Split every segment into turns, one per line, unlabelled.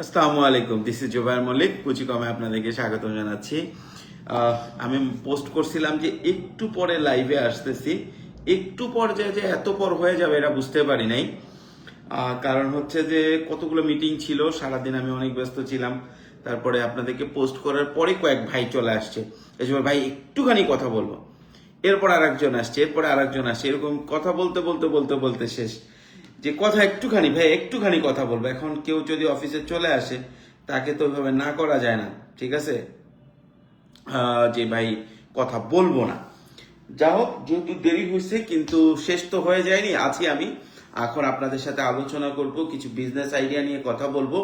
আসসালামু আলাইকুম, this is Zubair Mallick. পুচিকমে আপনাদেরকে স্বাগত জানাচ্ছি। আমি পোস্ট করছিলাম যে একটু পরে লাইভে আসতেছি। একটু পর যে এত পর হয়ে যাবে এটা বুঝতে পারি নাই। কারণ হচ্ছে যে কতগুলো মিটিং ছিল, সারাদিন আমি অনেক ব্যস্ত ছিলাম। তারপরে আপনাদেরকে পোস্ট করার পরে কয়েক ভাই চলে আসছে, এই সময় ভাই একটুখানি কথা বলবো। এরপর আরেকজন আসছে, এরপরে আরেকজন আসছে, এরকম কথা বলতে বলতে বলতে বলতে শেষ। যে কথা একটুখানি ভাই একটুখানি কথা বলবো। এখন কেউ যদি অফিসে চলে আসে তাকে তো ওইভাবে না করা যায় না, ঠিক আছে? যে ভাই কথা বলবো না। যা হোক, যেহেতু দেরি হয়েছে কিন্তু শেষ তো হয়ে যায়নি, আছি আমি। এখন আপনাদের সাথে আলোচনা করব, কিছু বিজনেস আইডিয়া নিয়ে কথা বলবো।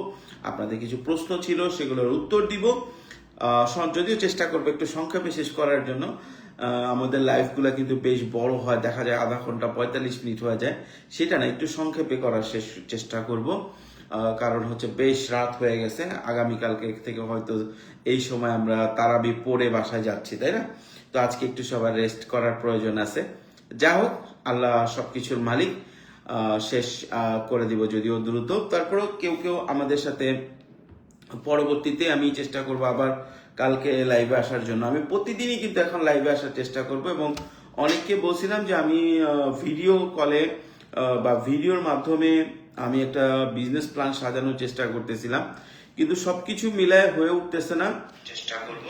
আপনাদের কিছু প্রশ্ন ছিল, সেগুলোর উত্তর দিব। যদিও চেষ্টা করবো একটু সংক্ষেপে শেষ করার জন্য। আমাদের লাইফগুলো কিন্তু বেশ বড় হয়, দেখা যায় আধা ঘন্টা 45 মিনিট হয়ে যায়। সেটা না, একটু সংক্ষেপে করার চেষ্টা করব। কারণ হচ্ছে বেশ রাত হয়ে গেছে, আগামীকালকে থেকে হয়তো এই সময় আমরা তারাবি পড়ে বাসায় যাচ্ছি, তাই না? তো আজকে একটু সবার রেস্ট করার প্রয়োজন আছে। যা হোক, আল্লাহ সবকিছুর মালিক, শেষ করে দিব যদিও দ্রুত। তারপরেও কেউ কেউ আমাদের সাথে পরবর্তীতে আমি চেষ্টা করব আবার কালকে লাইভে আসার জন্য। আমি প্রতিদিনই কিন্তু এখন লাইভে আসার চেষ্টা করব, এবং অনেককে বলছিলাম যে আমি ভিডিও কলে বা ভিডিওর মাধ্যমে আমি একটা বিজনেস প্ল্যান সাজানোর চেষ্টা করতেছিলাম, কিন্তু সবকিছু মিলায় হয়ে উঠতেছে না। চেষ্টা করব,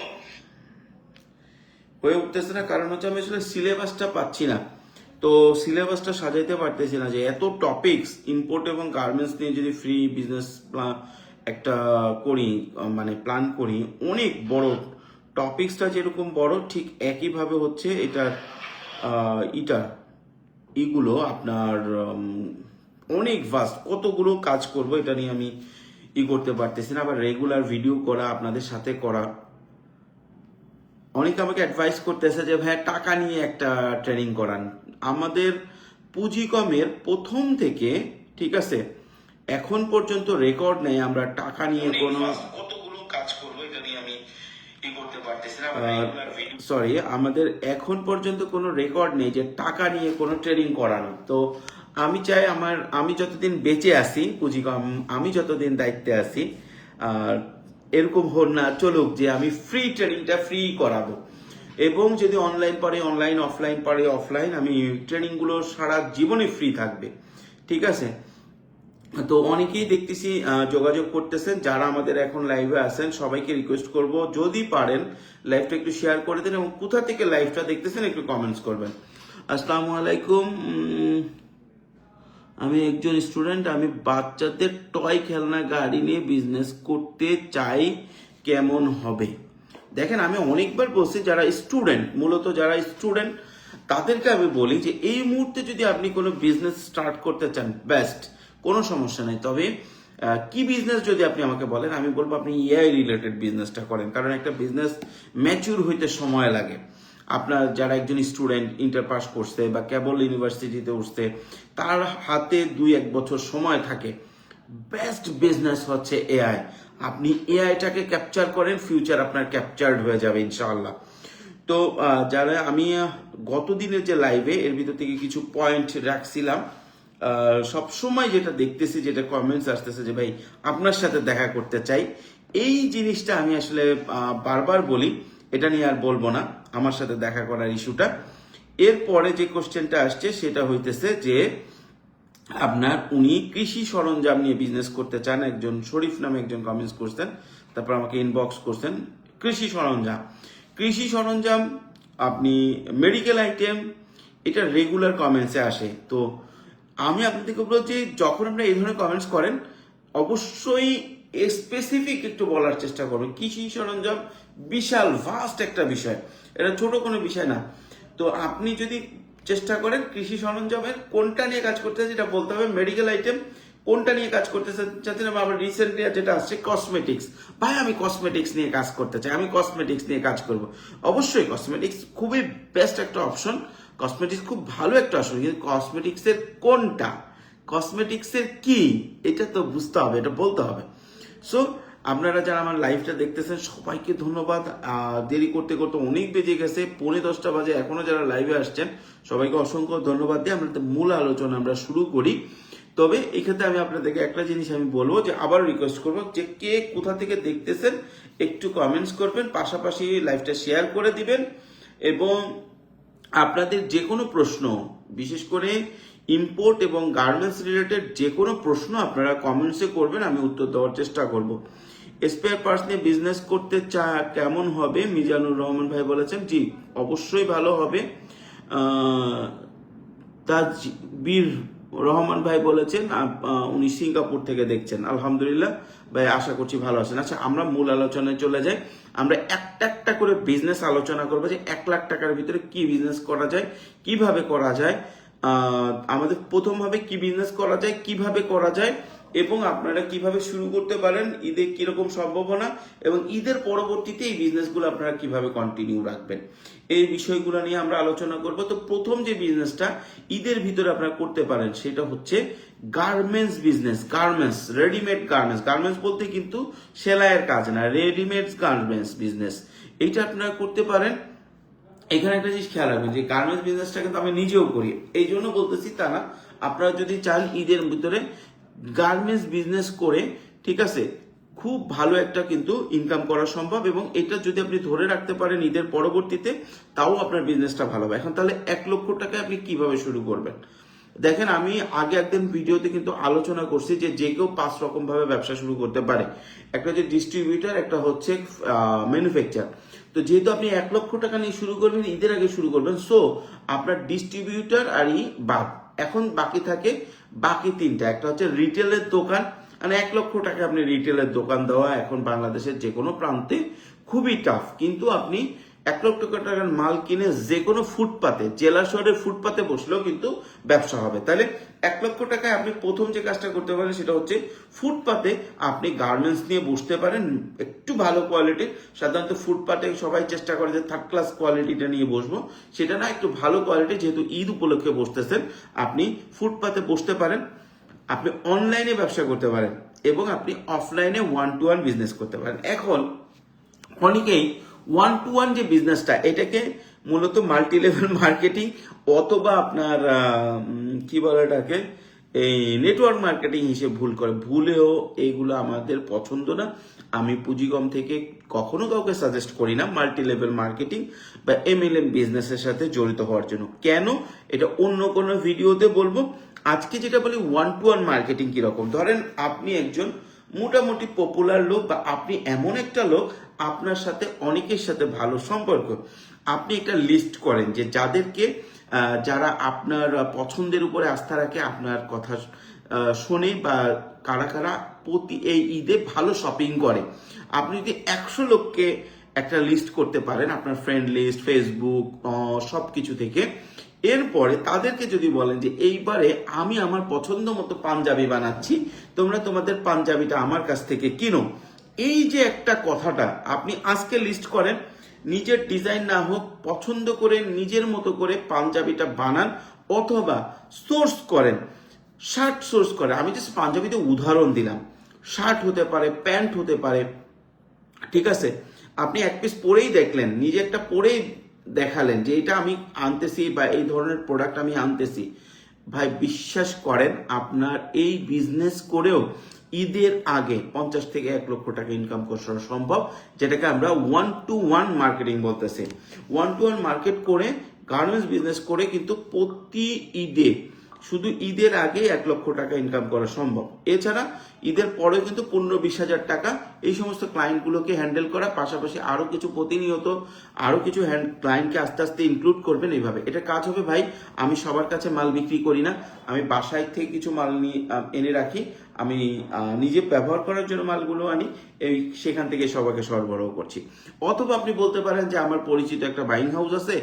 হয়ে উঠতেছে না কারণ হচ্ছে আমি আসলে সিলেবাসটা পাচ্ছি না। তো সিলেবাসটা সাজাইতে পারতেছি না, যে এত টপিকস ইম্পোর্ট এবং গার্মেন্টস নিয়ে যদি ফ্রি বিজনেস একটা করি, মানে প্ল্যান করি, অনেক বড় টপিকসটা যেরকম বড়, ঠিক একইভাবে হচ্ছে এটার এটা এগুলো আপনার অনেক ভাস্ট, কতগুলো কাজ করব এটা নিয়ে আমি করতে পারতেছি না। আবার রেগুলার ভিডিও করা, আপনাদের সাথে করা। অনেকে আমাকে অ্যাডভাইস করতেছে যে ভাই টাকা নিয়ে একটা ট্রেনিং করান। আমাদের পুঁজিকমের প্রথম থেকে, ঠিক আছে, এখন পর্যন্ত রেকর্ড নেই আমরা টাকা নিয়ে কোনো কতগুলো কাজ করবো এটা নিয়ে আমি করতে পারতেছি না। সরি, আমাদের এখন পর্যন্ত কোনো রেকর্ড নেই যে টাকা নিয়ে কোনো ট্রেনিং করানো। তো আমি চাই আমি যতদিন বেঁচে আছি, পুঁজিকম আমি যতদিন দায়িত্বে আছি, এরকম হোক না চলুক যে আমি ফ্রি ট্রেনিংটা ফ্রি করাবো, এবং যদি অনলাইন পারে অনলাইন, অফলাইন পারে অফলাইন, আমি ট্রেনিংগুলো সারা জীবনে ফ্রি থাকবে, ঠিক আছে? তো অনেকেই দেখতেছি যোগাযোগ করতেছেন। যারা আমাদের এখন লাইভে আছেন সবাইকে রিকোয়েস্ট করব, যদি পারেন লাইভটা একটু শেয়ার করে দেন, এবং কোথা থেকে লাইভটা দেখতেছেন একটু কমেন্টস করবেন। আসসালামু আলাইকুম, আমি একজন স্টুডেন্ট। আমি বাচ্চাদের টয় খেলনা গাড়ি নিয়ে বিজনেস করতে চাই, কেমন হবে? দেখেন, আমি অনেকবার বলছি, যারা স্টুডেন্ট, মূলত যারা স্টুডেন্ট তাদেরকে আমি বলি যে এই মুহূর্তে যদি আপনি কোনো বিজনেস স্টার্ট করতে চান, বেস্ট, কোনো সমস্যা নেই। তবে কি বিজনেস যদি আপনি আমাকে বলেন, আমি বলবো আপনি এআই রিলেটেড বিজনেসটা করেন, কারণ একটা বিজনেস ম্যাচিউর হইতে সময় লাগে। আপনার যারা একজন স্টুডেন্ট ইন্টার পাস করছে বা কেবল ইউনিভার্সিটিতে উঠছে, তার হাতে 2-1 বছর সময় থাকে। বেস্ট বিজনেস হচ্ছে এআই। আপনি এআইটাকে ক্যাপচার করেন, ফিউচার আপনার ক্যাপচার্ড হয়ে যাবে ইনশাআল্লাহ। তো যারা আমি গত দিনের যে লাইভে এর ভিতর থেকে কিছু পয়েন্ট রাখছিলাম, সবসময় যেটা দেখতেছি, যেটা কমেন্টস আসতেছে যে ভাই আপনার সাথে দেখা করতে চাই, এই জিনিসটা আমি আসলে বারবার বলি, এটা নিয়ে আর বলবো না আমার সাথে দেখা করার ইস্যুটা। এরপরে যে কোশ্চেনটা আসছে সেটা হইতেছে যে আপনার উনি কৃষি সরঞ্জাম নিয়ে বিজনেস করতে চান, একজন শরীফ নামে একজন কমেন্টস করছেন, তারপর আমাকে ইনবক্স করছেন। কৃষি সরঞ্জাম আপনি মেডিকেল আইটেম, এটা রেগুলার কমেন্টসে আসে। তো আমি আপনাদেরকে বলবো যে যখন আপনি এই ধরনের কমেন্টস করেন, অবশ্যই স্পেসিফিক একটু বলার চেষ্টা করবেন। কৃষি সরঞ্জাম বিশাল ভাস্ট একটা বিষয়, এটা ছোট কোনো বিষয় না। তো আপনি যদি চেষ্টা করেন কৃষি সরঞ্জামের কোনটা নিয়ে কাজ করতে চাই, যেটা বলতে হবে মেডিকেল আইটেম কোনটা নিয়ে কাজ করতে চাচ্ছেন। আবার রিসেন্টলি যেটা আসছে কসমেটিক্স, ভাই আমি কসমেটিক্স নিয়ে কাজ করতে চাই, আমি কসমেটিক্স নিয়ে কাজ করব। অবশ্যই কসমেটিক্স খুবই বেস্ট একটা অপশন, কসমেটিক্স খুব ভালো একটা অপশন, কিন্তু কসমেটিক্সের কোনটা, কসমেটিক্সের কি, এটা তো বুঝতে হবে, এটা বলতে হবে। সো আপনারা যারা আমার লাইভটা দেখতেছেন সবাইকে ধন্যবাদ। দেরি করতে করতে অনেক বেজে গেছে, 10:45 বাজে, এখনো যারা লাইভে আসছেন সবাইকে অসংখ্য ধন্যবাদ দিয়ে আমরা মূল আলোচনা আমরা শুরু করি। তবে এই ক্ষেত্রে আমি আপনাদেরকে একটা জিনিস আমি বলবো, যে আবার রিকোয়েস্ট করবো যে কে কোথা থেকে দেখতেছেন একটু কমেন্টস করবেন, পাশাপাশি লাইভটা শেয়ার করে দিবেন, এবং আপনাদের যে কোনো প্রশ্ন, বিশেষ করে ইম্পোর্ট এবং গার্মেন্টস রিলেটেড যে কোনো প্রশ্ন আপনারা কমেন্টসে করবেন, আমি উত্তর দেওয়ার চেষ্টা করব। স্পেয়ার পার্টস নিয়ে বিজনেস করতে কেমন হবে, মিজানুর রহমান ভাই বলেছেন। জি, অবশ্যই ভালো হবে। তাজবীর রহমান ভাই বলেছেন উনি সিঙ্গাপুর থেকে দেখছেন। আলহামদুলিল্লাহ ভাই, আশা করছি ভালো আছেন। আচ্ছা, আমরা মূল আলোচনায় চলে যাই। আমরা একটা একটা করে বিজনেস আলোচনা করবো, যে 1 লাখ টাকার ভিতরে কি বিজনেস করা যায়, কিভাবে করা যায়, আমাদের প্রথমভাবে কি বিজনেস করা যায়, কিভাবে করা যায়, এবং আপনারা কিভাবে শুরু করতে পারেন, ঈদে কিরকম সম্ভাবনা, এবং ঈদের পরবর্তীতে এই বিজনেসগুলো আপনারা কিভাবে কন্টিনিউ রাখবেন, এই বিষয়গুলো নিয়ে আমরা আলোচনা করব। তো প্রথম যে বিজনেসটা ঈদের ভিতরে আপনারা করতে পারেন সেটা হচ্ছে garments business. Garments, readymade garments. Garments বলতে কিন্তু সেলাইয়ের কাজ না, রেডিমেড গার্মেন্টস বিজনেস, এইটা আপনারা করতে পারেন। এখানে একটা জিনিস খেয়াল রাখবেন, যে গার্মেন্টস বিজনেসটা কিন্তু আমি নিজেও করি, এই জন্য বলতেছি তা না। আপনারা যদি চান ঈদের ভিতরে গার্মেন্টস বিজনেস করে, ঠিক আছে, খুব ভালো একটা কিন্তু ইনকাম করা সম্ভব, এবং এটা যদি আপনি ধরে রাখতে পারেন ঈদের পরবর্তীতে, তাও আপনার বিজনেসটা ভালো হবে। এখন তাহলে 1 লক্ষ টাকায় আপনি কিভাবে শুরু করবেন? দেখেন, আমি আগে একদিন ভিডিওতে কিন্তু আলোচনা করছি যে যে কেউ 5 রকম ভাবে ব্যবসা শুরু করতে পারে। একটা হচ্ছে ডিস্ট্রিবিউটার, একটা হচ্ছে ম্যানুফ্যাকচার। তো যেহেতু আপনি 1 লক্ষ টাকা নিয়ে শুরু করবেন, ঈদের আগে শুরু করবেন, সো আপনার ডিস্ট্রিবিউটার আর বাদ। এখন বাকি থাকে বাকি 3টা। একটা হচ্ছে রিটেলের দোকান, মানে 1 লক্ষ টাকা আপনি রিটেলের দোকান দেওয়া এখন বাংলাদেশের যে কোনো প্রান্তে খুবই টাফ। কিন্তু আপনি 1 লক্ষ টাকার মাল কিনে যে কোনো ফুটপাতে, জেলা শহরের ফুটপাতে বসলেও কিন্তু ব্যবসা হবে। তাহলে 1 লক্ষ টাকায় আপনি প্রথম যে কাজটা করতে পারেন সেটা হচ্ছে ফুটপাতে আপনি গার্মেন্টস নিয়ে বসতে পারেন, একটু ভালো কোয়ালিটির। সাধারণত ফুটপাতে সবাই চেষ্টা করে যে 3rd ক্লাস কোয়ালিটিটা নিয়ে বসবো, সেটা না, একটু ভালো কোয়ালিটি। যেহেতু ঈদ উপলক্ষে বসতেছেন, আপনি ফুটপাতে বসতে পারেন। আপনি অনলাইনে ব্যবসা করতে পারেন, এবং আপনি অফলাইনে 1-to-1 বিজনেস করতে পারেন। এখন অনেকেই 1-to-1 যে বিজনেসটা, এটাকে মূলত মাল্টি লেভেল মার্কেটিং অথবা আপনার কি বলে এটাকে, এই নেটওয়ার্ক মার্কেটিং হিসেবে ভুল করে। ভুলেও এইগুলো আমাদের পছন্দ না। আমি পুঁজিকম থেকে কখনো কাউকে সাজেস্ট করি না মাল্টি লেভেল মার্কেটিং বা MLM বিজনেসের সাথে জড়িত হওয়ার জন্য। কেন, এটা অন্য কোনো ভিডিওতে বলবো। আজকে যেটা বলি 1-to-1 মার্কেটিং কিরকম, ধরেন আপনি একজন মোটামুটি পপুলার লোক, বা আপনি এমন একটা লোক আপনার সাথে অনেকের সাথে ভালো সম্পর্ক। আপনি একটা লিস্ট করেন যে যাদেরকে, যারা আপনার পছন্দের উপরে আস্থা রাখে, আপনার কথা শোনে, বা কারা কারা প্রতি এই ঈদে ভালো শপিং করে। আপনি যদি 100 লোককে একটা লিস্ট করতে পারেন, আপনার ফ্রেন্ড লিস্ট, ফেসবুক, সবকিছু থেকে, এরপরে তাদেরকে যদি বলেন যে এইবারে আমি আমার পছন্দ মতো পাঞ্জাবি বানাচ্ছি, তোমরা তোমাদের পাঞ্জাবিটা আমার কাছ থেকে কিনো। এই যে একটা কথাটা আপনি আজকে লিস্ট করেন, নিজের ডিজাইন না হোক, পছন্দ করে নিজের মতো করে পাঞ্জাবিটা বানান, অথবা সোর্স করেন, শার্ট সোর্স করে। আমি জাস্ট পাঞ্জাবিতে উদাহরণ দিলাম, শার্ট হতে পারে, প্যান্ট হতে পারে, ঠিক আছে। আপনি 1 পিস পরেই দেখলেন, নিজে একটা পরেই দেখালেন যে এটা আমি আনতেছি, বা এই ধরনের প্রোডাক্ট আমি আনতেছি। ভাই, বিশ্বাস করেন, আপনার এই বিজনেস করেও ঈদের আগে 50 থেকে 1 লক্ষ টাকা ইনকাম করা সম্ভব, যেটাকে আমরা 1-to-1 মার্কেটিং বলতেছি। 1-to-1 মার্কেট করে, গার্মেন্টস বিজনেস করে কিন্তু প্রতি ঈদে, শুধু ঈদের আগে 1 লক্ষ টাকা ইনকাম করা সম্ভব। এছাড়া ঈদের পরে কিন্তু 15-20 হাজার টাকা এই সমস্ত ক্লায়েন্টগুলোকে হ্যান্ডেল করা, পাশাপাশি আরো কিছু প্রতিনিয়ত আরো কিছু ক্লায়েন্টকে আস্তে আস্তে ইনক্লুড করবেন। এইভাবে এটা কাজ হবে। ভাই, আমি সবার কাছে মাল বিক্রি করি না, আমি বাসায় থেকে কিছু মাল নিয়ে এনে রাখি, আমি নিজে ব্যবহার করার জন্য মালগুলো আনি, এই সেখান থেকে সবাইকে সরবরাহ করছি। অথবা আপনি বলতে পারেন যে আমার পরিচিত একটা বাইং হাউস আছে,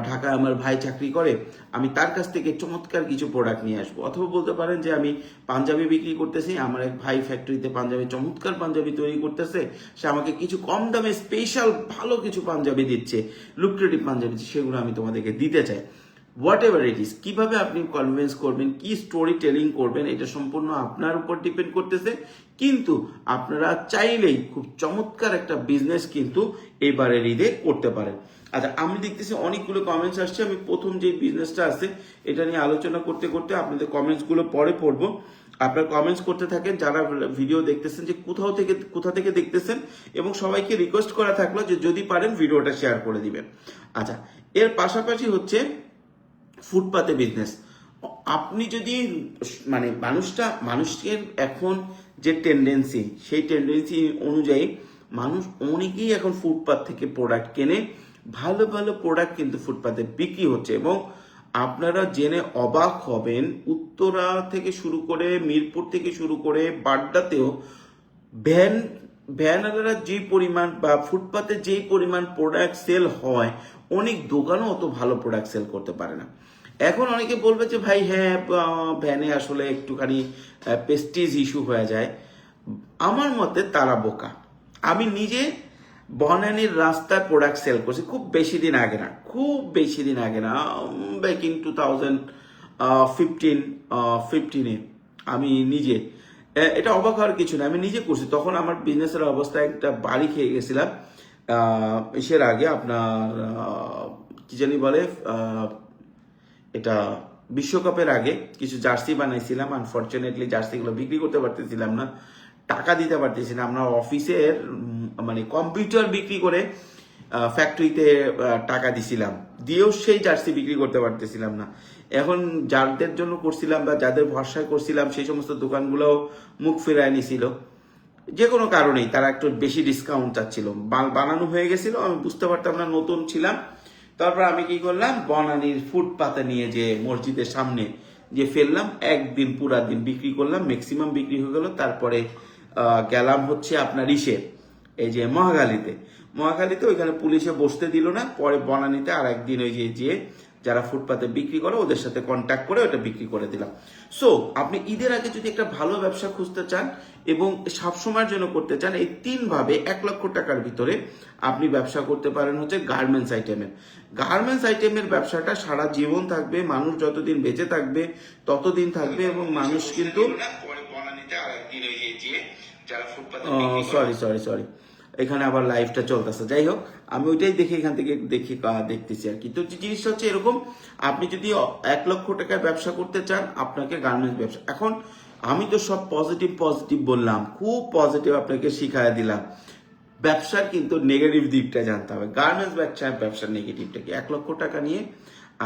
ঢাকায় আমার ভাই চাকরি করে, আমি তার কাছ থেকে চমৎকার কিছু প্রোডাক্ট নিয়ে আসবো। অথবা বলতে পারেন যে আমি পাঞ্জাবি বিক্রি করতেছি, আমার এক ভাই ফ্যাক্টরিতে পাঞ্জাবি, চমৎকার পাঞ্জাবি তৈরি করতেছে, সে আমাকে কিছু কম দামে স্পেশাল ভালো কিছু পাঞ্জাবি দিচ্ছে, লুক্রেটিভ পাঞ্জাবি, সেগুলো আমি তোমাদেরকে দিতে চাই। হোয়াট এভার ইট ইজ, কিভাবে আপনি কনভিন্স করবেন, কি স্টোরি টেলিং করবেন, এটা সম্পূর্ণ আপনার উপর ডিপেন্ড করতেছে। কিন্তু আপনারা চাইলেই খুব চমৎকার একটা বিজনেস কিন্তু এবারের ঈদে করতে পারেন। আচ্ছা, আমি দেখতেছি অনেকগুলো কমেন্টস আসছে। আমি প্রথম যে বিজনেসটা আছে এটা নিয়ে আলোচনা করতে করতে আপনাদের কমেন্টসগুলো পরে পড়বো। আপনার কমেন্টস করতে থাকেন, যারা ভিডিও দেখতেছেন যে কোথা থেকে দেখতেছেন, এবং সবাইকে রিকোয়েস্ট করা থাকলো যে যদি পারেন ভিডিওটা শেয়ার করে দিবেন। আচ্ছা, এর পাশাপাশি হচ্ছে ফুটপাতে বিজনেস। আপনি যদি মানে মানুষের এখন যে টেন্ডেন্সি, সেই টেন্ডেন্সি অনুযায়ী মানুষ অনেকেই এখন ফুটপাত থেকে প্রোডাক্ট কেনে। ভালো ভালো প্রোডাক্ট কিন্তু ফুটপাতে বিক্রি হচ্ছে, এবং আপনারা জেনে অবাক হবেন, উত্তরা থেকে শুরু করে মিরপুর থেকে শুরু করে বাড্ডাতেও ভ্যান ভ্যানওয়ালারা যে পরিমাণ বা ফুটপাতে যেই পরিমাণ প্রোডাক্ট সেল হয়, অনেক দোকানও অত ভালো প্রোডাক্ট সেল করতে পারে না। এখন অনেকে বলবে যে ভাই হ্যাঁ, ভ্যানে আসলে একটুখানি প্রেস্টিজ ইস্যু হয়ে যায়। আমার মতে তারা বোকা। আমি নিজে বনানীর রাস্তায় প্রোডাক্ট সেল করছি খুব বেশি দিন আগে না, ব্যাক ইন 2015-15-এ আমি নিজে, এটা অবাক হওয়ার কিছু না, আমি নিজে করছি। তখন আমার বিজনেসের অবস্থা, একটা বাড়ি খেয়ে গেছিলাম এসের আগে, আপনার কি জানি বলে, এটা বিশ্বকাপের আগে কিছু জার্সি বানাইছিলাম। আনফরচুনেটলি জার্সিগুলো বিক্রি করতে পারতেছিলাম না, টাকা দিতে পারতেছিলাম। আমরা অফিসের মানে কম্পিউটার বিক্রি করে ফ্যাক্টরিতে টাকা দিছিলাম, দিয়েও সেই জার্সি বিক্রি করতে পারতেছিলাম না। এখন যাদের জন্য করছিলাম বা যাদের ভরসায় করছিলাম, সেই সমস্ত দোকানগুলোও মুখ ফিরায় নিছিল। যে কোনো কারণেই তারা একটু বেশি ডিসকাউন্ট চাচ্ছিল। বানানো হয়ে গেছিল, আমি বুঝতে পারতাম না, নতুন ছিলাম। তারপর আমি কি করলাম, বনানীর ফুটপাতে নিয়ে যে মসজিদের সামনে যে ফেললাম, একদিন পুরা দিন বিক্রি করলাম, ম্যাক্সিমাম বিক্রি হয়ে গেল। তারপরে গেলাম হচ্ছে আপনার এই যে মহাখালীতে ওইখানে পুলিশে বসতে দিল না। পরে বনানীতে আর একদিন ওই যে যারা ফুটপাতে বিক্রি করে ওদের সাথে কন্ট্যাক্ট করে ওটা বিক্রি করে দিলাম। সো আপনি ঈদের আগে যদি একটা ভালো ব্যবসা খুঁজতে চান এবং সবসময়ের জন্য করতে চান, এই 3 ভাবে 1 লক্ষ টাকার ভিতরে আপনি ব্যবসা করতে পারেন হচ্ছে গার্মেন্টস আইটেমের ব্যবসাটা সারা জীবন থাকবে। মানুষ যতদিন বেঁচে থাকবে ততদিন থাকবে, এবং মানুষ কিন্তু সরি এখানে আবার লাইভটা চলতেছে। যাই হোক, আমি ওইটাই দেখে এখান থেকে দেখতেছি আর কি। তো জিনিসটা হচ্ছে এরকম, আপনি যদি 1 লক্ষ টাকার ব্যবসা করতে চান, আপনাকে গার্মেন্টস ব্যবসা। এখন আমি তো সব পজিটিভ বললাম, খুব পজিটিভ আপনাকে শিখাই দিলাম। ব্যবসার কিন্তু নেগেটিভ দিকটা জানতে হবে। গার্মেন্টস ব্যবসার নেগেটিভটা কি? 1 লক্ষ টাকা নিয়ে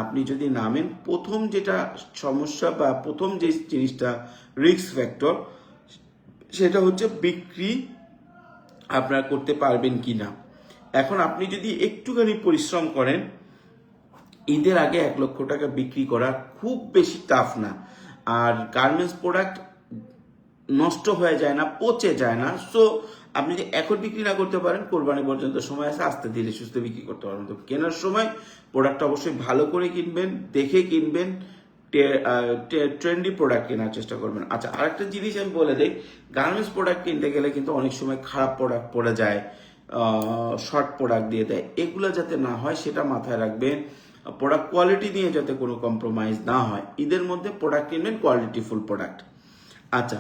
আপনি যদি নামেন, প্রথম যেটা সমস্যা বা প্রথম যে জিনিসটা রিস্ক ফ্যাক্টর, সেটা হচ্ছে বিক্রি আপনারা করতে পারবেন কি না। এখন আপনি যদি একটুখানি পরিশ্রম করেন, ঈদের আগে 1 লক্ষ টাকা বিক্রি করা খুব বেশি টাফ না। আর গার্মেন্টস প্রোডাক্ট নষ্ট হয়ে যায় না, পচে যায় না। সো আপনি যদি এখন বিক্রি না করতে পারেন, কোরবানি পর্যন্ত সময় আছে, আস্তে ধীরে সুস্থে বিক্রি করতে পারবেন। তো কেনার সময় প্রোডাক্টটা অবশ্যই ভালো করে কিনবেন, দেখে কিনবেন, ট্রেন্ডি প্রোডাক্ট কেনার চেষ্টা করবেন। আচ্ছা, আরেকটা জিনিস আমি বলে দিই, গার্মেন্টস প্রোডাক্ট কিনতে গেলে কিন্তু অনেক সময় খারাপ প্রোডাক্ট পড়ে যায়, শর্ট প্রোডাক্ট দিয়ে দেয়। এগুলো যাতে না হয় সেটা মাথায় রাখবেন। প্রোডাক্ট কোয়ালিটি নিয়ে যাতে কোনো কম্প্রোমাইজ না হয়। ঈদের মধ্যে প্রোডাক্ট কিনবেন, কোয়ালিটিফুল প্রোডাক্ট। আচ্ছা,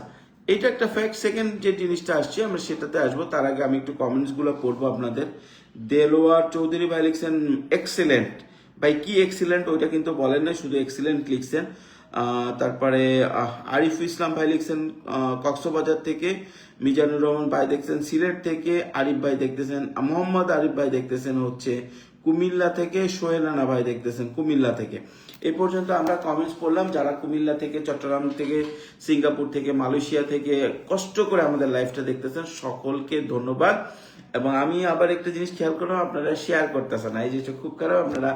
এটা একটা ফ্যাক্ট। সেকেন্ড যে জিনিসটা আসছে, আমরা সেটাতে আসবো। তার আগে আমি একটু কমেন্টসগুলো পড়বো আপনাদের। দেলোয়ার চৌধুরী ভাই লিখছেন এক্সেলেন্ট। ভাই কি এক্সিলেন্ট ওইটা কিন্তু বলেন না, শুধু এক্সিলেন্ট লিখছেন। তারপরে আরিফ ইসলাম ভাই লিখছেন কক্সবাজার থেকে। মিজানুর রহমান ভাই দেখছেন সিলেট থেকে। আরিফ ভাই দেখতেছেন, মোহাম্মদ আরিফ ভাই দেখতেছেন হচ্ছে কুমিল্লা থেকে। সোহেল রানা ভাই দেখতেছেন কুমিল্লা থেকে। এই পর্যন্ত আমরা কমেন্টস পড়লাম। যারা কুমিল্লা থেকে, চট্টগ্রাম থেকে, সিঙ্গাপুর থেকে, মালয়েশিয়া থেকে কষ্ট করে আমাদের লাইভটা দেখতেছেন, সকলকে ধন্যবাদ। এবং আমি আবার একটা জিনিস খেয়াল করলাম, আপনারা শেয়ার করতেছেন না, এই জিনিসটা খুব খারাপ। আপনারা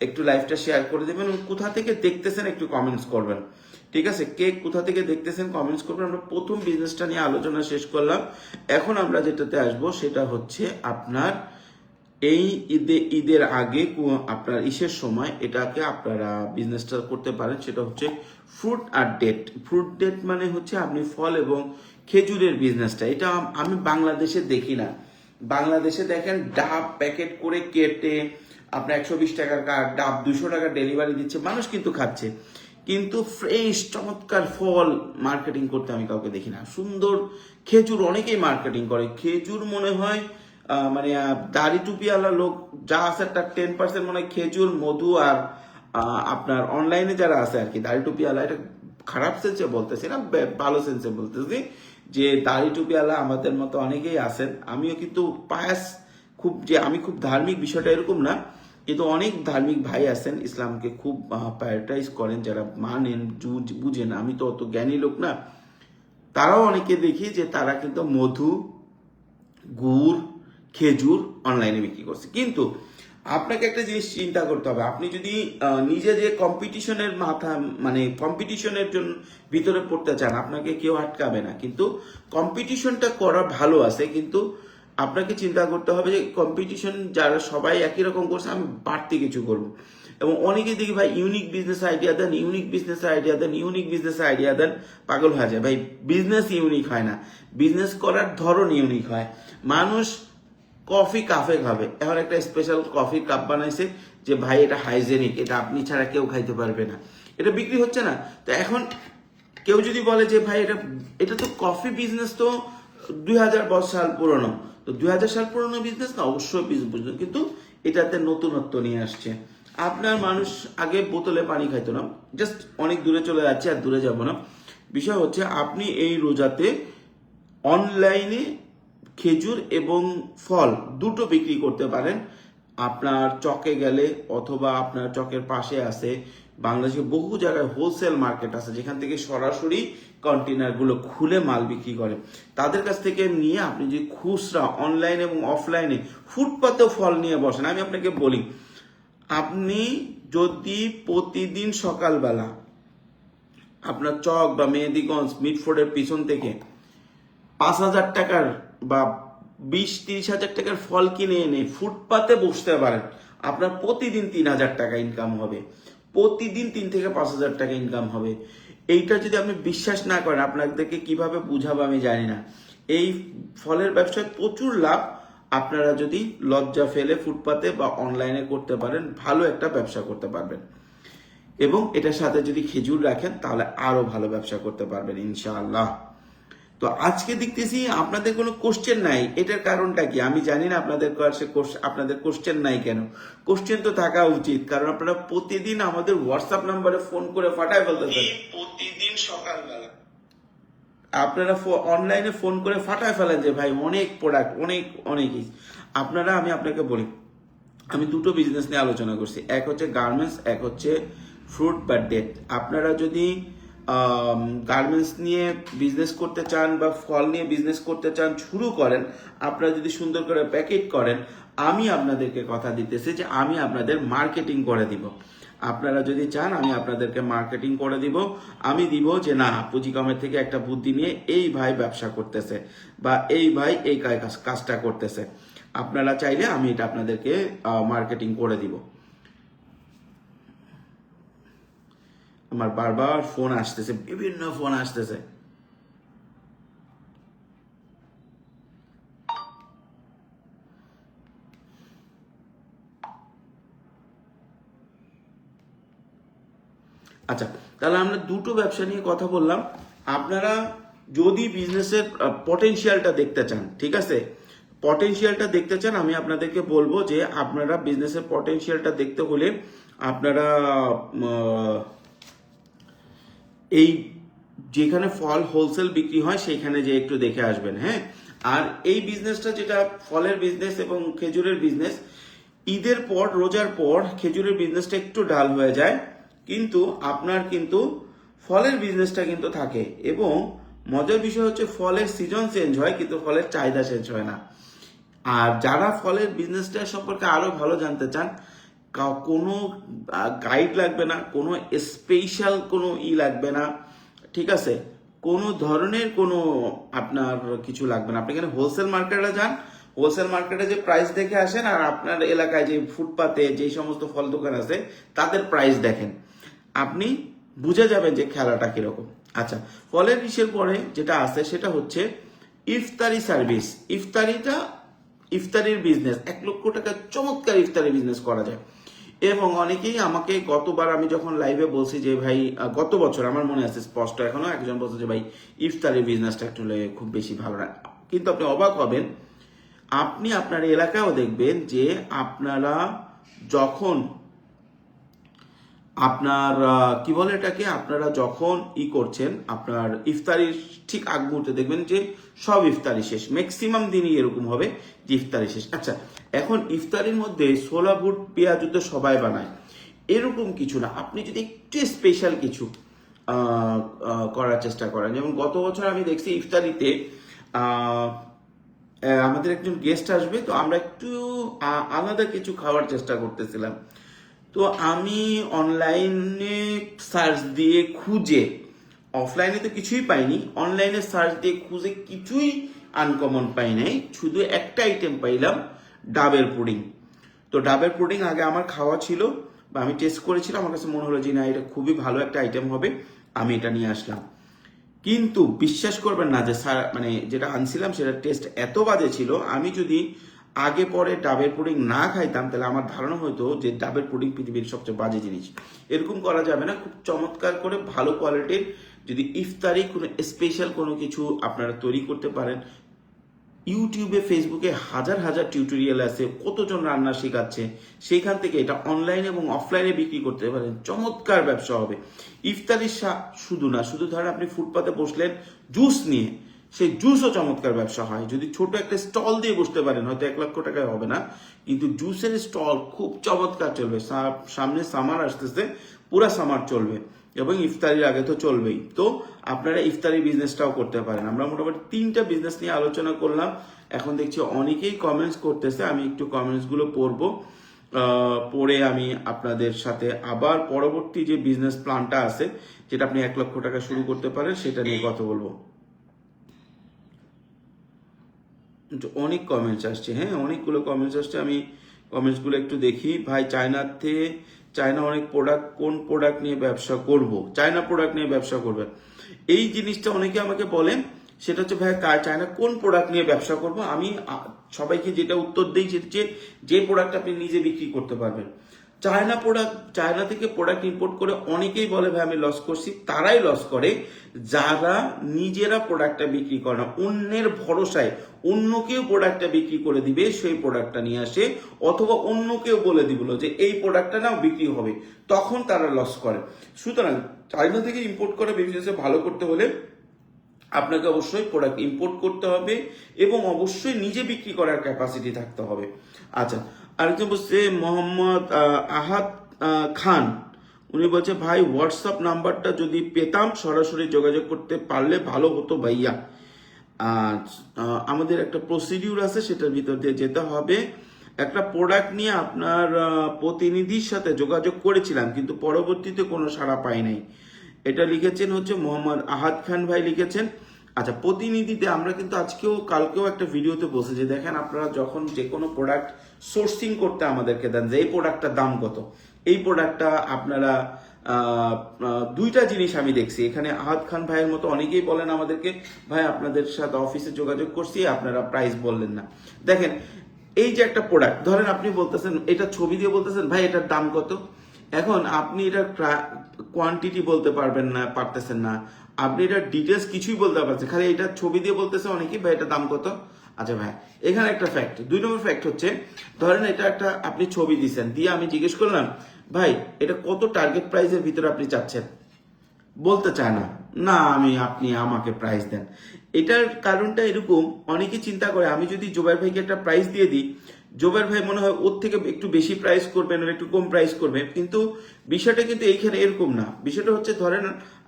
একটু লাইভটা শেয়ার করে দেবেন, কোথা থেকে দেখতেছেন একটু কমেন্টস করবেন, ঠিক আছে? কে কোথা থেকে দেখতেছেন কমেন্টস করবেন। আমরা প্রথম বিজনেসটা নিয়ে আলোচনা শেষ করলাম। এখন আমরা যেটাতে আসবো সেটা হচ্ছে আপনার এই ঈদের আগে আপনার ইসের সময় এটাকে আপনারা বিজনেসটা করতে পারেন। সেটা হচ্ছে ফ্রুট ডেট মানে হচ্ছে আপনি ফল এবং খেজুরের বিজনেসটা। এটা আমি বাংলাদেশে দেখি না। বাংলাদেশে দেখেন ডাব প্যাকেট করে কেটে আপনার 120 টাকার ডাব 200 টাকার ডেলিভারি দিচ্ছে, মানুষ কিন্তু খাচ্ছে। কিন্তু ফ্রেশ চমৎকার ফল মার্কেটিং করতে আমি কাউকে দেখি না। সুন্দর খেজুর অনেকেই মার্কেটিং করে, খেজুর মনে হয় মানে দাড়ি টুপিওয়ালা লোক যা আছে তার 10% মনে হয় খেজুর, মধু আর আপনার অনলাইনে যারা আছে আর কি দাড়ি টুপিওয়ালা, এটা খারাপ সেন্সে বলতেছি না, ভালো সেন্সে বলতেছি, যে দাড়ি টুপিওয়ালা আমাদের মতো অনেকেই আছেন। আমিও কিন্তু পায়াস খুব, যে আমি খুব ধার্মিক বিষয়টা এরকম না, কিন্তু অনেক ধার্মিক ভাই আছেন ইসলামকে খুব প্রায়োরিটাইজ করেন, যারা মানেন বুঝেন, আমি তো অত জ্ঞানী লোক না। তারাও অনেকে দেখি যে তারা কিন্তু মধু, গুড়, খেজুর অনলাইনে বিক্রি করছে। কিন্তু আপনাকে একটা জিনিস চিন্তা করতে হবে, আপনি যদি নিজে যে কম্পিটিশনের মানে কম্পিটিশনের জন্য ভিতরে পড়তে চান, আপনাকে কেউ আটকাবে না। কিন্তু কম্পিটিশনটা করা ভালো আছে, কিন্তু আপনাকে চিন্তা করতে হবে যে কম্পিটিশন যারা সবাই একই রকম করছে, আমি বাড়তি কিছু করব। এবং অনেকে দেখি ভাই ইউনিক বিজনেস আইডিয়া দেন, ইউনিক বিজনেস আইডিয়া দেন, ইউনিক বিজনেস আইডিয়া দেন, পাগল হয়ে যায়। ভাই বিজনেস ইউনিক হয় না, বিজনেস করার ধরন ইউনিক হয়। মানুষ কফি কাপে খাবে, এখন একটা স্পেশাল কফি কাপ বানাইছে যে ভাই এটা হাইজেনিক, এটা আপনি ছাড়া কেউ খাইতে পারবে না, এটা বিক্রি হচ্ছে না। তো এখন কেউ যদি বলে যে ভাই এটা তো কফি বিজনেস তো 2000 সাল পুরনো, তো 2000 সাল পুরনো বিজনেস না, অবশ্যই বুঝলো, কিন্তু এটাতে নতুনত্ব নিয়ে আসছে। আপনার মানুষ আগে বোতলে পানি খাইতো না, জাস্ট অনেক দূরে চলে যাচ্ছে, আর দূরে যাব না। বিষয় হচ্ছে আপনি এই রোজাতে অনলাইনে খেজুর এবং ফল দুটো বিক্রি করতে পারেন। আপনার চকে গেলে অথবা আপনার চকের পাশে আছে বাংলাদেশে বহু জায়গায় হোলসেল মার্কেট আছে, যেখান থেকে সরাসরি কন্টেনারগুলো খুলে মাল বিক্রি করে, তাদের কাছ থেকে নিয়ে আপনি যে খুচরা অনলাইনে এবং অফলাইনে ফুটপাতেও ফল নিয়ে বসেন। আমি আপনাকে বলি, আপনি যদি প্রতিদিন সকালবেলা আপনার চক বা মেহেদিগঞ্জ মিটফোর্ডের পিছন থেকে 5,000 টাকার বা 20-30 হাজার টাকার ফল কিনে এনে ফুটপাতে বসতে পারেন, আপনার প্রতিদিন 3,000 টাকা ইনকাম হবে, প্রতিদিন 3 থেকে 5,000 টাকা ইনকাম হবে। এইটা যদি আপনি বিশ্বাস না করেন, আপনাদেরকে কিভাবে বুঝাবো আমি জানি না। এই ফলের ব্যবসায় প্রচুর লাভ, আপনারা যদি লজ্জা ফেলে ফুটপাতে বা অনলাইনে করতে পারেন, ভালো একটা ব্যবসা করতে পারবেন। এবং এটার সাথে যদি খেজুর রাখেন তাহলে আরো ভালো ব্যবসা করতে পারবেন ইনশাআল্লাহ। তো আজকে দেখতেছি আপনাদের কোনো কোশ্চেন নাই, এটার কারণটা কি আমি জানি না। আপনাদের কোশ্চেন নাই কেন? কোশ্চেন তো থাকা উচিত, কারণ আপনারা প্রতিদিন আমাদের হোয়াটসঅ্যাপ নাম্বারে ফোন করে ফাটায় ফেলতেছেন। প্রতিদিন সকালবেলা আপনারা অনলাইনে ফোন করে ফাটায় ফেলেন যে ভাই অনেক প্রোডাক্ট, অনেকই। আপনারা, আমি আপনাকে বলি, আমি দুটো বিজনেস নিয়ে আলোচনা করছি, এক হচ্ছে গার্মেন্টস, এক হচ্ছে ফ্রুট বা ডেট। আপনারা যদি গার্মেন্টস নিয়ে বিজনেস করতে চান বা ফল নিয়ে বিজনেস করতে চান, শুরু করেন, আপনারা যদি সুন্দর করে প্যাকেট করেন, আমি আপনাদেরকে কথা দিতেছি যে আমি আপনাদের মার্কেটিং করে দিব। আপনারা যদি চান আমি আপনাদেরকে মার্কেটিং করে দিব, আমি দিব যে না পুঁজিকমের থেকে একটা বুদ্ধি নিয়ে এই ভাই ব্যবসা করতেছে বা এই ভাই এই কাজটা করতেছে, আপনারা চাইলে আমি এটা আপনাদেরকে মার্কেটিং করে দিব। আমার বারবার ফোন আসতেছে, বিভিন্ন ফোন আসতেছে। আচ্ছা, তাহলে আমরা দুটো ব্যবসা নিয়ে কথা বললাম। আপনারা যদি বিজনেসের পটেনশিয়ালটা দেখতে চান, ঠিক আছে, পটেনশিয়ালটা দেখতে চান, আমি আপনাদেরকে বলবো যে আপনারা বিজনেসের পটেনশিয়ালটা দেখতে হলে আপনারা এই যেখানে ফল হোলসেল বিক্রি হয় সেখানে যে একটু দেখে আসবেন, হ্যাঁ। আর এই বিজনেসটা যেটা ফলের বিজনেস এবং খেজুরের বিজনেস, ঈদের পর রোজার পর খেজুরের বিজনেসটা একটু ডাল হয়ে যায়, কিন্তু আপনার কিন্তু ফলের বিজনেসটা কিন্তু থাকে। এবং মজার বিষয় হচ্ছে ফলের সিজন চেঞ্জ হয় কিন্তু ফলের চাহিদা চেঞ্জ হয় না। আর যারা ফলের বিজনেসটা সম্পর্কে আরো ভালো জানতে চান, কোনো গাইড লাগবে না, কোনো স্পেশাল কোনো লাগবে না, ঠিক আছে, কোনো ধরনের কোনো আপনার কিছু লাগবে না। আপনি এখানে হোলসেল মার্কেটে যান, হোলসেল মার্কেটে যে প্রাইস দেখে আসেন, আর আপনার এলাকায় যে ফুটপাতে যে সমস্ত ফল দোকান আছে তাদের প্রাইস দেখেন, আপনি বুঝে যাবেন যে খেলাটা কিরকম। আচ্ছা, ফলের ইসের পরে যেটা আছে সেটা হচ্ছে ইফতারি সার্ভিস। ইফতারিটা ইফতারির বিজনেস 1,00,000 টাকা চমৎকার ইফতারির বিজনেস করা যায়। এবং অনেকেই আমাকে গতবার আমি যখন লাইভে বলছি যে ভাই গত বছর আমার মনে আছে স্পষ্ট এখনো, একজন বলছে যে ভাই ইফতারের বিজনেসটা একটু খুব বেশি ভালো না, কিন্তু আপনি অবাক হবেন, আপনি আপনার এলাকাও দেখবেন যে আপনারা যখন আপনার কি বলে এটাকে, আপনারা যখন করছেন আপনার ইফতারির ঠিক আগ মুহূর্তে দেখবেন যে সব ইফতারি শেষ, ম্যাক্সিমাম দিনই এরকম হবে যে ইফতারি শেষ। আচ্ছা, এখন ইফতারির মধ্যে ছোলা বুট পেঁয়াজু তো সবাই বানায়, এরকম কিছু না, আপনি যদি একটু স্পেশাল কিছু করার চেষ্টা করেন। যেমন গত বছর আমি দেখছি ইফতারিতে আমাদের একজন গেস্ট আসবে, তো আমরা একটু আলাদা কিছু খাওয়ার চেষ্টা করতেছিলাম। তো আমি অনলাইনে সার্চ দিয়ে খুঁজে, অফলাইনে তো কিছুই পাইনি, অনলাইনে সার্চ দিয়ে খুঁজে কিছুই আনকমন পাই নাই, শুধু একটা আইটেম পাইলাম, ডাবের পুডিং। তো ডাবের পুডিং আগে আমার খাওয়া ছিল বা আমি টেস্ট করেছিলাম, আমার কাছে মনে হলো যে না এটা খুবই ভালো একটা আইটেম হবে, আমি এটা নিয়ে আসলাম। কিন্তু বিশ্বাস করবেন না যে মানে যেটা আনছিলাম সেটা টেস্ট এত বাজে ছিল, আমি যদি আগে পরে ডাবের পুডিং না খাইতাম তাহলে আমার ধারণা হতো যে ডাবের পুডিং পৃথিবীর সবচেয়ে বাজে জিনিস। এরকম করা যাবে না, খুব চমৎকার করে ভালো কোয়ালিটির যদি ইফতারি কোনো স্পেশাল কোনো কিছু আপনারা তৈরি করতে পারেন, ইউটিউবে ফেসবুকে হাজার হাজার টিউটোরিয়াল আছে, কতজন রান্না শেখাচ্ছে, সেইখান থেকে এটা অনলাইন এবং অফলাইনে বিক্রি করতে পারেন, চমৎকার ব্যবসা হবে। ইফতারির শুধু না, শুধু ধরেন আপনি ফুটপাতে বসলেন জুস নিয়ে, সেই জুসও চমৎকার ব্যবসা হয়। যদি ছোট একটা স্টল দিয়ে বসতে পারেন, হয়তো 1,00,000 টাকায় হবে না, কিন্তু জুসের স্টল খুব চমৎকার চলবে। সামনে সামার আসতেছে, পুরা সামার চলবে এবং ইফতারির আগে তো চলবেই। তো আপনারা ইফতারি বিজনেসটাও করতে পারেন। আমরা মোটামুটি 3টা বিজনেস নিয়ে আলোচনা করলাম, এখন দেখছি অনেকেই কমেন্টস করতেছে, আমি একটু কমেন্টসগুলো পড়বো, পড়ে আমি আপনাদের সাথে আবার পরবর্তী যে বিজনেস প্ল্যানটা আছে, যেটা আপনি 1,00,000 টাকা শুরু করতে পারেন, সেটা নিয়ে কথা বলবো। অনেক কমেন্টস আসছে, হ্যাঁ অনেকগুলো কমেন্টস আসছে, আমি কমেন্টসগুলো একটু দেখি। ভাই চায়না অনেক প্রোডাক্ট, কোন প্রোডাক্ট নিয়ে ব্যবসা করব? চায়না প্রোডাক্ট নিয়ে ব্যবসা করবেন, এই জিনিসটা অনেকে আমাকে বলেন, সেটা হচ্ছে ভাই চায়না কোন প্রোডাক্ট নিয়ে ব্যবসা করব? আমি সবাইকে যেটা উত্তর দিই যে প্রোডাক্ট আপনি নিজে বিক্রি করতে পারবেন। চায়না থেকে প্রোডাক্ট ইম্পোর্ট করে অনেকেই বলে ভাই আমি লস করছি, তারাই লস করে যারা নিজেরা প্রোডাক্টটা বিক্রি করে না, অন্যের ভরসায় অন্য কেউ প্রোডাক্টটা বিক্রি করে দিবে, সেই প্রোডাক্টটা নিয়ে আসে, অথবা অন্য কেউ বলে দিবল যে এই প্রোডাক্টটা নাও বিক্রি হবে, তখন তারা লস করে। সুতরাং চায়না থেকে ইম্পোর্ট করে বিজনেসে ভালো করতে হলে আপনাকে অবশ্যই প্রোডাক্ট ইম্পোর্ট করতে হবে এবং অবশ্যই নিজে বিক্রি করার ক্যাপাসিটি থাকতে হবে। আচ্ছা, আরেকজন বলছে মোহাম্মদ আহাদ খান, উনি বলছে ভাই হোয়াটসঅ্যাপ নাম্বারটা যদি পেতাম সরাসরি যোগাযোগ করতে পারলে ভালো হতো ভাইয়া। আমাদের একটা প্রসিডিউর আছে, সেটার ভিতর দিয়ে যেতে হবে। একটা প্রোডাক্ট নিয়ে আপনার প্রতিনিধির সাথে যোগাযোগ করেছিলাম, কিন্তু পরবর্তীতে কোনো সাড়া পাই নাই। এটা লিখেছেন হচ্ছে মোহাম্মদ আহাদ খান ভাই লিখেছেন। আচ্ছা, প্রতিনিধিতে আমরা কিন্তু আজকেও কালকেও একটা ভিডিওতে বলছি যে দেখেন আপনারা যখন যে কোনো প্রোডাক্ট সোর্সিং করতে আমাদেরকে দেন, যে এই প্রোডাক্টটার দাম কত, এই প্রোডাক্টটা আপনারা 2টা জিনিস আমি দেখছি এখানে। আহাদ খান ভাইয়ের মতো অনেকেই বলেন আমাদেরকে ভাই আপনাদের সাথে অফিসে যোগাযোগ করছি, আপনারা প্রাইস বললেন না। দেখেন এই যে একটা প্রোডাক্ট ধরেন আপনি বলতেছেন, এটা ছবি দিয়ে বলতেছেন ভাই এটার দাম কত, এখন আপনি এটার কোয়ান্টিটি বলতে পারতেছেন না, আপনি এটার ডিটেলস কিছুই বলতে পারছেন, খালি এটা ছবি দিয়ে বলতেছে অনেকেই ভাই এটার দাম কত। আচ্ছা ভাই, এখানে একটা ফ্যাক্ট, 2 নম্বর ফ্যাক্ট হচ্ছে ধরেন এটা একটা আপনি ছবি দিচ্ছেন, দিয়ে আমি জিজ্ঞেস করলাম ভাই এটা কত টার্গেট প্রাইসের ভিতরে আপনি চাচ্ছেন, বলতে চায় না, না আপনি আমাকে প্রাইস দেন। এটার কারণটা এরকম, অনেকে চিন্তা করে আমি যদি জোবাইর ভাইকে একটা প্রাইস দিয়ে দিই, জোবাইর ভাই মনে হয় ওর থেকে একটু বেশি প্রাইস করবেন, ওর একটু কম প্রাইস করবে, কিন্তু বিষয়টা কিন্তু এইখানে এরকম না। বিষয়টা হচ্ছে ধরেন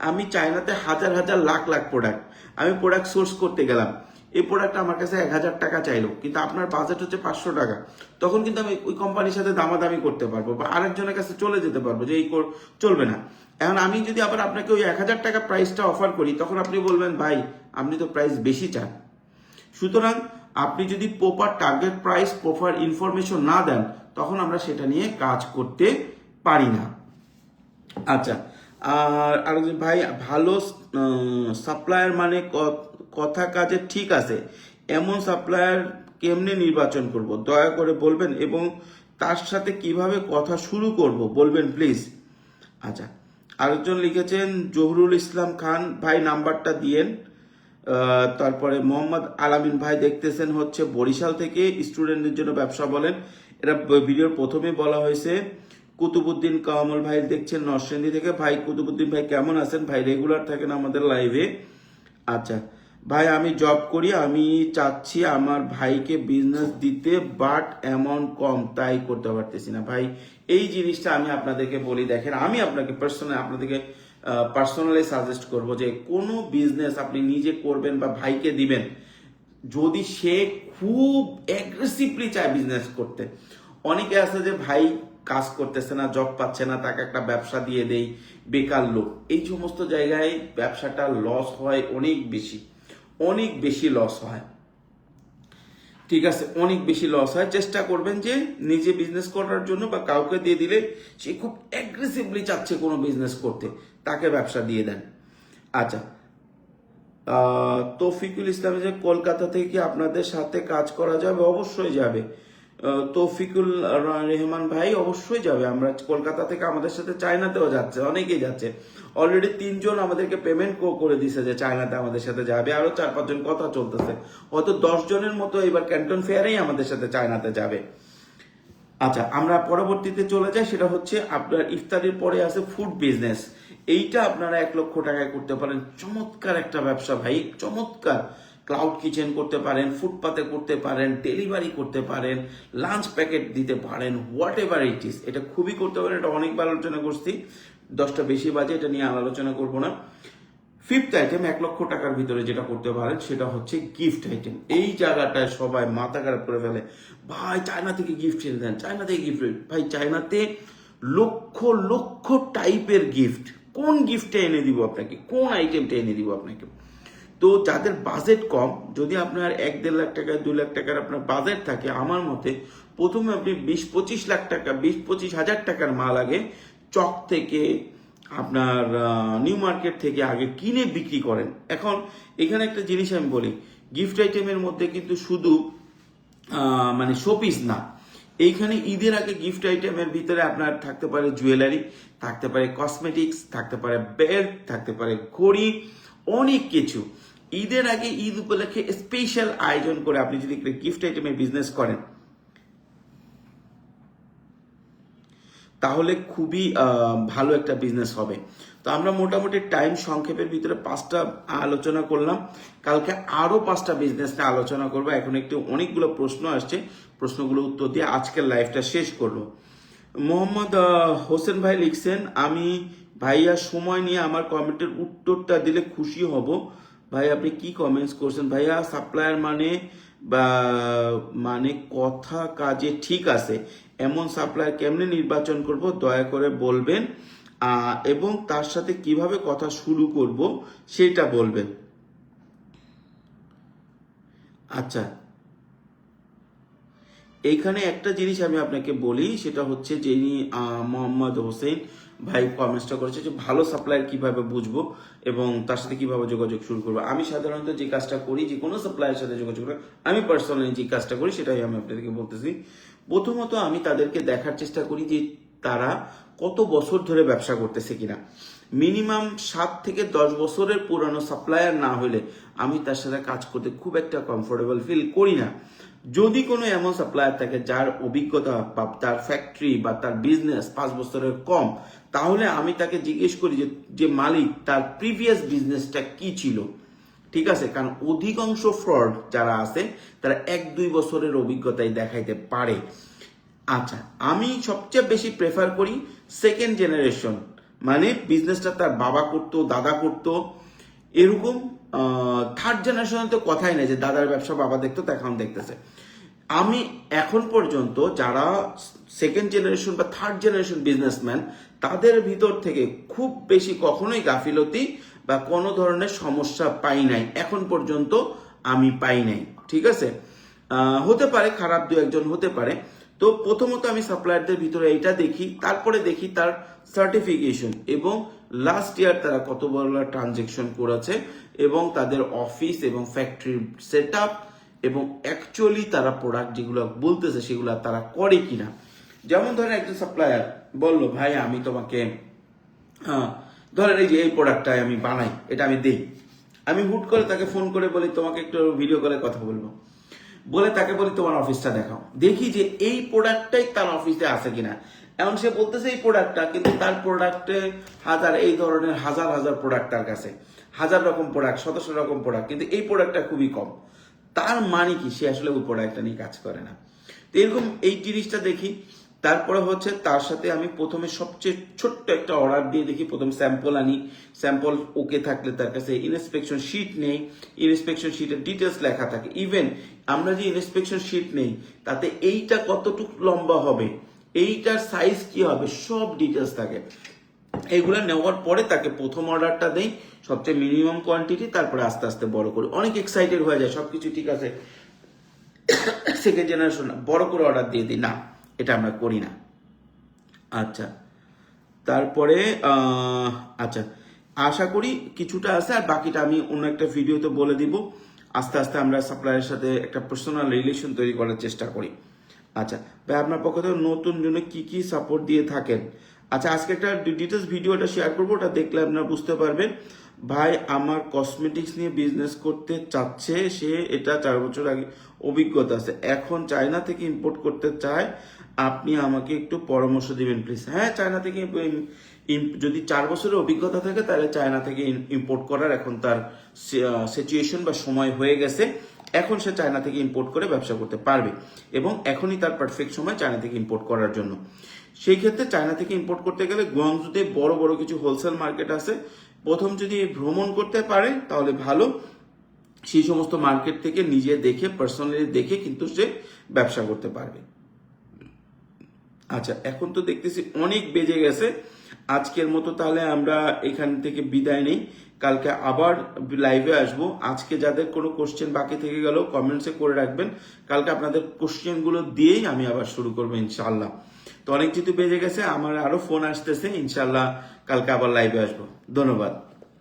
আমি চায়নাতে হাজার হাজার লাখ লাখ প্রোডাক্ট, আমি প্রোডাক্ট সোর্স করতে গেলাম, এই প্রোডাক্ট আমার কাছে 1,000 টাকা চাইলো, কিন্তু আপনার বাজেট হচ্ছে 500 টাকা, তখন কিন্তু আমি ওই কোম্পানির সাথে দামাদামি করতে পারবো বা আরেকজনের কাছে চলে যেতে পারবো যে এই চলবে না। এখন আমি যদি আবার আপনাকে ওই 1,000 টাকা প্রাইসটা অফার করি, তখন আপনি বলবেন ভাই আপনি তো প্রাইস বেশি চান। সুতরাং আপনি যদি proper target price, proper information না দেন, তখন আমরা সেটা নিয়ে কাজ করতে পারি না। আচ্ছা, আর ভাই ভালো সাপ্লায়ার মানে কথা কাজে ঠিক আছে, এমন সাপ্লায়ার কেমনে নির্বাচন করব দয়া করে বলবেন, এবং তার সাথে কিভাবে কথা শুরু করব বলবেন প্লিজ। আচ্ছা, আরেকজন লিখেছেন জহুরুল ইসলাম খান ভাই, নাম্বারটা দিয়েন। তারপরে মোহাম্মদ আলামিন ভাই দেখতেছেন হচ্ছে বরিশাল থেকে, স্টুডেন্টদের জন্য ব্যবসা বলেন, এটা ভিডিওর প্রথমে বলা হয়েছে। কুতুবুদ্দিন কামাল ভাই দেখছেন নরসিংদী থেকে। ভাই কুতুবুদ্দিন ভাই কেমন আছেন ভাই? রেগুলার থাকেন আমাদের লাইভে। আচ্ছা ভাই, আমি জব করি, আমি চাচ্ছি আমার ভাইকে বিজনেস দিতে, বাট অ্যামাউন্ট কম, তাই করতে পারতেছি না। ভাই এই জিনিসটা আমি আপনাদেরকে বলি, দেখেন আমি আপনাকে পার্সোনালি সাজেস্ট করব যে কোনো বিজনেস আপনি নিজে করবেন বা ভাইকে দিবেন, যদি সে খুব অ্যাগ্রেসিভলি চায় বিজনেস করতে। অনেকে আছে যে ভাই কাজ করতেছে না, জব পাচ্ছে না, তাকে একটা ব্যবসা দিয়ে দেই, বেকার লোক। এই সমস্ত জায়গায় ব্যবসাটা লস হয় অনেক বেশি লস হয়। ঠিক আছে, অনেক বেশি লস হয়। চেষ্টা করবেন যে নিজে বিজনেস করার জন্য, বা কাউকে দিয়ে দিলে সে খুব অ্যাগ্রেসিভলি চাচ্ছে কোনো বিজনেস করতে, তাকে ব্যবসা দিয়ে দেন। আচ্ছা, তৌফিকুল ইসলাম যে কলকাতা থেকে আপনাদের সাথে কাজ করা যাবে? অবশ্যই যাবে তৌফিকুল রহমান ভাই, অবশ্যই যাবে। আমরা কলকাতা থেকে আমাদের সাথে চায়নাতেও যাচ্ছে, অনেকেই যাচ্ছে। অলরেডি 3 জন আমাদেরকে পেমেন্ট করে দিছে যে চায়নাতে আমাদের সাথে যাবে, আরো 4-5 জন কথা চলতেছে, হয়তো 10 জনের মতো এবার ক্যান্টন ফেয়ারেই আমাদের সাথে চায়নাতে যাবে। আচ্ছা, আমরা পরবর্তীতে চলে যাই, সেটা হচ্ছে আপনার ইফতারির পরে আছে ফুড বিজনেস। এইটা আপনারা 1 লক্ষ টাকায় করতে পারেন, চমৎকার একটা ব্যবসা ভাই, চমৎকার। ক্লাউড কিচেন করতে পারেন, ফুটপাতে করতে পারেন, ডেলিভারি করতে পারেন, লাঞ্চ প্যাকেট দিতে পারেন, হোয়াট এভার ইট ইস, এটা খুবই করতে পারেন। এটা অনেকবার আলোচনা করছি, 10টা বেশি বাজে, এটা নিয়ে আলোচনা করবো না। ফিফথ আইটেম 1 লক্ষ টাকার ভিতরে যেটা করতে পারেন সেটা হচ্ছে গিফট আইটেম। এই জায়গাটায় সবাই মাথা খারাপ করে ফেলে, ভাই চায়না থেকে গিফট এনে দেন, চায়না থেকে গিফট। ভাই চায়নাতে লক্ষ লক্ষ টাইপের গিফট, কোন গিফটটা এনে দিব আপনাকে, কোন আইটেমটা এনে দিব আপনাকে? তো যাদের বাজেট কম, যদি আপনার 1-1.5 লাখ টাকা 2 লাখ টাকার আপনার বাজেট থাকে, আমার মতে প্রথমে আপনি 20-25 লাখ টাকা 20-25 হাজার টাকার মাল আগে চক থেকে, আপনার নিউ মার্কেট থেকে আগে কিনে বিক্রি করেন। এখন এখানে একটা জিনিস আমি বলি, গিফট আইটেমের মধ্যে কিন্তু শুধু মানে শোপিস না, এইখানে ঈদের আগে গিফট আইটেমের ভিতরে আপনার থাকতে পারে জুয়েলারি, থাকতে পারে কসমেটিক্স, থাকতে পারে বেল্ট, থাকতে পারে ঘড়ি, অনেক কিছু। ঈদের আগে, ঈদ উপলক্ষে স্পেশাল আয়োজন করে আপনি যদি গিফট আইটেমের বিজনেস করেন, তাহলে খুবই ভালো একটা বিজনেস হবে। তো আমরা মোটামুটি টাইম সংক্ষেপের ভিতরে 5টা আলোচনা করলাম, কালকে আরো 5টা বিজনেস নিয়ে আলোচনা করবো। এখন একটু অনেকগুলো প্রশ্ন আসছে, প্রশ্নগুলো উত্তর দিয়ে আজকের লাইভটা শেষ করবো। মোহাম্মদ হোসেন ভাই লিখছেন, আমি ভাইয়া সময় নিয়ে আমার কমেন্টের উত্তরটা দিলে খুশি হব। ভাই আপনি কি কমেন্টস করছেন? ভাইয়া সাপ্লায়ার মানে কথা কাজে ঠিক আছে, এমন সাপ্লায়ার কেমনে নির্বাচন করব দয়া করে বলবেন, এবং তার সাথে কিভাবে কথা শুরু করব সেটা বলবেন। আচ্ছা, এইখানে একটা জিনিস আমি আপনাকে বলি, সেটা হচ্ছে যিনি মোহাম্মদ হোসেন ভাই কমেন্টসটা করেছে যে ভালো সাপ্লায়ার কিভাবে বুঝবো এবং তার সাথে কিভাবে যোগাযোগ শুরু করবো। আমি সাধারণত যে কাজটা করি, যে কোনো সাপ্লায়ারের সাথে যোগাযোগ করি, আমি পার্সোনালি যে কাজটা করি সেটাই আমি আপনাদেরকে বলতেছি। প্রথমত আমি তাদেরকে দেখার চেষ্টা করি যে তারা কত বছর ধরে ব্যবসা করতেছে কিনা। মিনিমাম 7 থেকে 10 বছরের পুরানো সাপ্লায়ার না হলে আমি তার সাথে কাজ করতে খুব একটা কমফোর্টেবল ফিল করি না। যদি কোনো এমন সাপ্লায়ার থাকে যার অভিজ্ঞতা বা তার ফ্যাক্টরি বা তার বিজনেস 5 বছরের কম, তাহলে আমি তাকে জিজ্ঞেস করি যে মালিক তার প্রিভিয়াস বিজনেসটা কি ছিল। ঠিক আছে, কারণ অধিকাংশ ফ্রড যারা আছে তারা 1-2 বছরের অভিজ্ঞতাই দেখাইতে পারে। আচ্ছা, আমি সবচেয়ে বেশি প্রেফার করি সেকেন্ড জেনারেশন, মানে বিজনেসটা তার বাবা করতো, দাদা করতো, এরকম। থার্ড জেনারেশনে তো কথাই নেই যে দাদার ব্যবসা বাবা দেখতো তো এখন দেখতেছে। আমি এখন পর্যন্ত যারা সেকেন্ড জেনারেশন বা থার্ড জেনারেশন বিজনেসম্যান, তাদের ভিতর থেকে খুব বেশি কখনোই গাফিলতি বা কোনো ধরনের সমস্যা পাই নাই, এখন পর্যন্ত আমি পাই নাই। ঠিক আছে, হতে পারে খারাপ 2-1 হতে পারে। তো প্রথমত আমি সাপ্লায়ারদের ভিতরে এটা দেখি, তারপরে দেখি তার সার্টিফিকেশন এবং লাস্ট ইয়ার তারা কত বড় ট্রানজেকশন করেছে এবং তাদের অফিস এবং ফ্যাক্টরির সেট আপ এবং অ্যাকচুয়ালি তারা প্রোডাক্ট যেগুলো বলতেছে সেগুলো তারা করে কিনা। যেমন ধরেন একজন সাপ্লায়ার বললো ভাই আমি তোমাকে ধরেন এই যে এই প্রোডাক্টটাই আমি বানাই, এটা আমি দেই, আমি হুট করে তাকে ফোন করে বলি তোমাকে একটু ভিডিও কলে কথা বলবো, বলে তাকে বলি তোমার অফিসটা দেখাও, দেখি যে এই প্রোডাক্টটাই তার অফিসে আছে কিনা। এখন সে বলতেছে এই প্রোডাক্টটা, কিন্তু তার প্রোডাক্টে এই ধরনের হাজার হাজার প্রোডাক্ট তার কাছে, হাজার রকম প্রোডাক্ট, শত শত রকম প্রোডাক্ট, কিন্তু এই প্রোডাক্টটা খুবই কম। তার মানে কি সে আসলে ওই প্রোডাক্টটা নিয়ে কাজ করে না। তো এরকম এই জিনিসটা দেখি। তারপরে হচ্ছে তার সাথে আমি প্রথমে সবচেয়ে ছোট্ট একটা অর্ডার দিয়ে দেখি, প্রথম স্যাম্পল আনি, স্যাম্পল ওকে থাকলে তার কাছে ইন্সপেকশন শিট নেই, ইন্সপেকশন শিটের ডিটেলস লেখা থাকে। ইভেন আমরা যে ইন্সপেকশন শিট নেই তাতে এইটা কতটুকু লম্বা হবে, এইটার সাইজ কি হবে, সব ডিটেলস থাকে। এইগুলো নেওয়ার পরে তাকে প্রথম অর্ডারটা দেই সবচেয়ে মিনিমাম কোয়ান্টিটি, তারপরে আস্তে আস্তে বড় করি। অনেক এক্সাইটেড হয়ে যায়, সবকিছু ঠিক আছে, সেকেন্ড জেনারেশন বড় করে অর্ডার দিয়ে দিই, না এটা আমরা করি না। আচ্ছা, তারপরে আচ্ছা আশা করি কিছুটা আছে, আর বাকিটা আমি অন্য একটা ভিডিওতে বলে দিব। আস্তে আস্তে আমরা সাপ্লায়ারের সাথে একটা পার্সোনাল রিলেশন তৈরি করার চেষ্টা করি। আচ্ছা ভাই, আপনার পক্ষ থেকে নতুন জন্য কি কি সাপোর্ট দিয়ে থাকেন? আচ্ছা, আজকে একটা ডিটেলস ভিডিওটা শেয়ার করবো, ওটা দেখলে আপনারা বুঝতে পারবেন। ভাই আমার কসমেটিক্স নিয়ে বিজনেস করতে চাচ্ছে, সে এটা 4 বছর আগে অভিজ্ঞতা আছে, এখন চায়না থেকে ইম্পোর্ট করতে চায়, আপনি আমাকে একটু পরামর্শ দিবেন প্লিজ। হ্যাঁ, চায়না থেকে যদি 4 বছরের অভিজ্ঞতা থাকে তাহলে চায়না থেকে ইম্পোর্ট করার এখন তার সিচুয়েশন বা সময় হয়ে গেছে, এখন সে চায়না থেকে ইম্পোর্ট করে ব্যবসা করতে পারবে, এবং এখনই তার পারফেক্ট সময় চায়না থেকে ইম্পোর্ট করার জন্য। সেই ক্ষেত্রে চায়না থেকে ইম্পোর্ট করতে গেলে গুয়াংজুতে বড় বড় কিছু হোলসেল মার্কেট আছে, প্রথম যদি ভ্রমণ করতে পারে তাহলে ভালো, সেই সমস্ত মার্কেট থেকে নিজে দেখে পার্সোনালি দেখে কিন্তু সে ব্যবসা করতে পারবে। আচ্ছা, এখন তো দেখতেছি অনেক বেজে গেছে, আজকের মতো তাহলে আমরা এখান থেকে বিদায় নেই, কালকে আবার লাইভে আসবো। আজকে যাদের কোনো কোশ্চেন বাকি থেকে গেল কমেন্টসে করে রাখবেন, কালকে আপনাদের কোশ্চেনগুলো দিয়েই আমি আবার শুরু করবো ইনশাআল্লাহ। তো অনেক যেহেতু বেজে গেছে, আমার আরো ফোন আসতেছে, ইনশাআল্লাহ কালকে আবার লাইভে আসবো। ধন্যবাদ।